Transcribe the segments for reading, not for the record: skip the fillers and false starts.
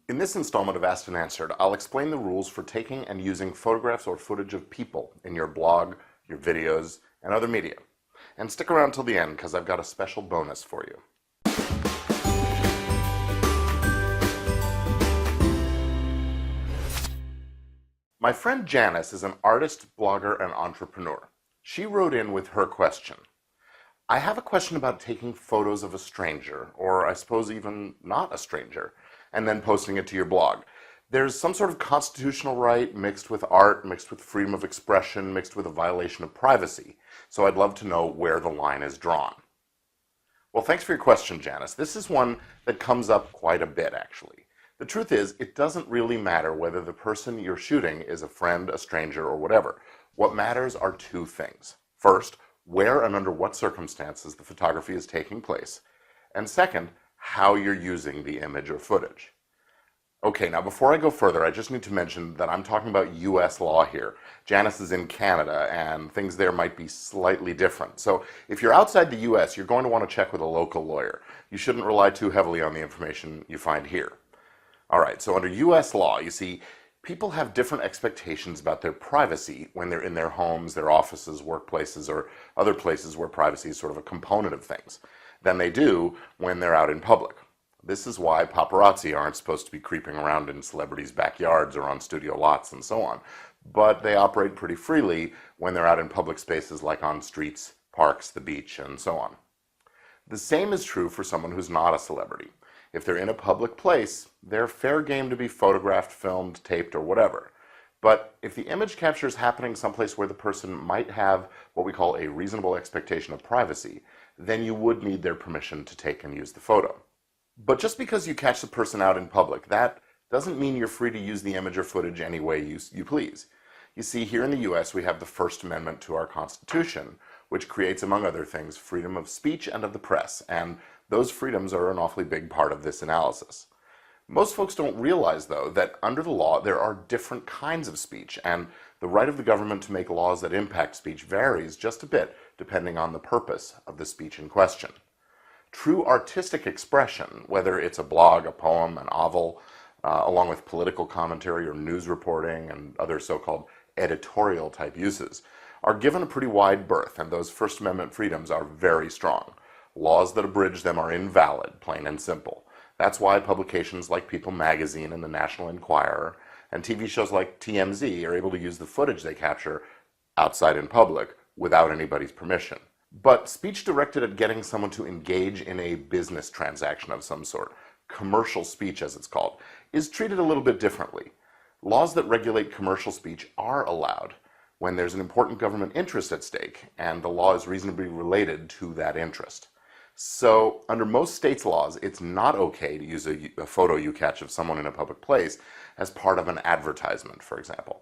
In this installment of Asked and Answered, I'll explain the rules for taking and using photographs or footage of people in your blog, your videos, and other media. And stick around till the end because I've got a special bonus for you. My friend Janice is an artist, blogger, and entrepreneur. She wrote in with her question. I have a question about taking photos of a stranger, or I suppose even not a stranger, and then posting it to your blog. There's some sort of constitutional right mixed with art, mixed with freedom of expression, mixed with a violation of privacy. So I'd love to know where the line is drawn. Well, thanks for your question, Janice. This is one that comes up quite a bit, actually. The truth is, it doesn't really matter whether the person you're shooting is a friend, a stranger, or whatever. What matters are two things. First, where and under what circumstances the photography is taking place. And second, how you're using the image or footage. Okay, now before I go further, I just need to mention that I'm talking about US law here. Janice is in Canada, and things there might be slightly different. So if you're outside the US, you're going to want to check with a local lawyer. You shouldn't rely too heavily on the information you find here. All right, so under US law, you see, people have different expectations about their privacy when they're in their homes, their offices, workplaces, or other places where privacy is sort of a component of things than they do when they're out in public. This is why paparazzi aren't supposed to be creeping around in celebrities' backyards or on studio lots and so on, but they operate pretty freely when they're out in public spaces like on streets, parks, the beach, and so on. The same is true for someone who's not a celebrity. If they're in a public place, they're fair game to be photographed, filmed, taped, or whatever. But if the image capture is happening someplace where the person might have what we call a reasonable expectation of privacy, then you would need their permission to take and use the photo. But just because you catch the person out in public, that doesn't mean you're free to use the image or footage any way you please. You see, here in the US, we have the First Amendment to our Constitution, which creates, among other things, freedom of speech and of the press, and those freedoms are an awfully big part of this analysis. Most folks don't realize, though, that under the law there are different kinds of speech, and the right of the government to make laws that impact speech varies just a bit depending on the purpose of the speech in question. True artistic expression, whether it's a blog, a poem, a novel, along with political commentary or news reporting and other so-called editorial type uses, are given a pretty wide berth, and those First Amendment freedoms are very strong. Laws that abridge them are invalid, plain and simple. That's why publications like People magazine and the National Enquirer and TV shows like TMZ are able to use the footage they capture outside in public without anybody's permission. But speech directed at getting someone to engage in a business transaction of some sort, commercial speech as it's called, is treated a little bit differently. Laws that regulate commercial speech are allowed when there's an important government interest at stake and the law is reasonably related to that interest. So, under most states' laws, it's not okay to use a photo you catch of someone in a public place as part of an advertisement, for example.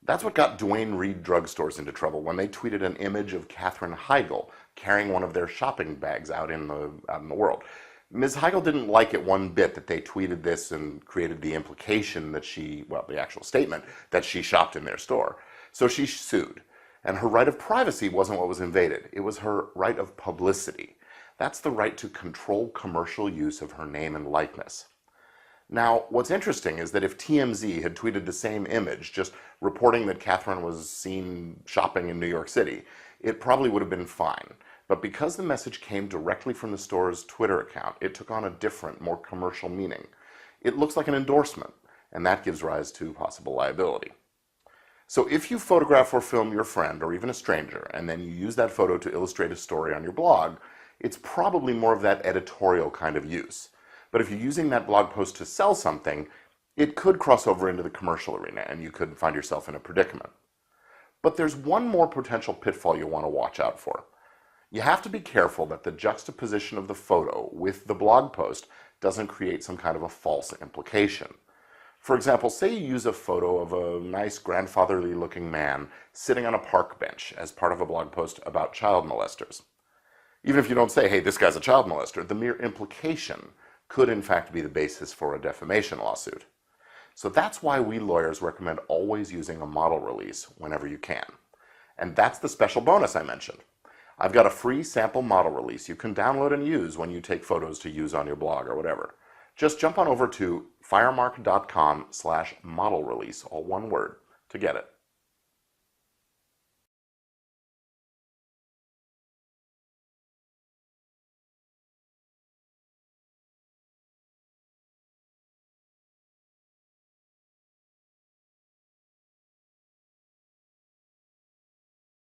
That's what got Duane Reade drugstores into trouble when they tweeted an image of Katherine Heigl carrying one of their shopping bags out in the world. Ms. Heigl didn't like it one bit that they tweeted this and created the implication that the actual statement, that she shopped in their store. So she sued. And her right of privacy wasn't what was invaded. It was her right of publicity. That's the right to control commercial use of her name and likeness. Now, what's interesting is that if TMZ had tweeted the same image, just reporting that Catherine was seen shopping in New York City, it probably would have been fine. But because the message came directly from the store's Twitter account, it took on a different, more commercial meaning. It looks like an endorsement, and that gives rise to possible liability. So if you photograph or film your friend or even a stranger, and then you use that photo to illustrate a story on your blog, it's probably more of that editorial kind of use. But if you're using that blog post to sell something, it could cross over into the commercial arena and you could find yourself in a predicament. But there's one more potential pitfall you want to watch out for. You have to be careful that the juxtaposition of the photo with the blog post doesn't create some kind of a false implication. For example, say you use a photo of a nice grandfatherly looking man sitting on a park bench as part of a blog post about child molesters. Even if you don't say, hey, this guy's a child molester, the mere implication could in fact be the basis for a defamation lawsuit. So that's why we lawyers recommend always using a model release whenever you can. And that's the special bonus I mentioned. I've got a free sample model release you can download and use when you take photos to use on your blog or whatever. Just jump on over to firemark.com/model release, all one word, to get it.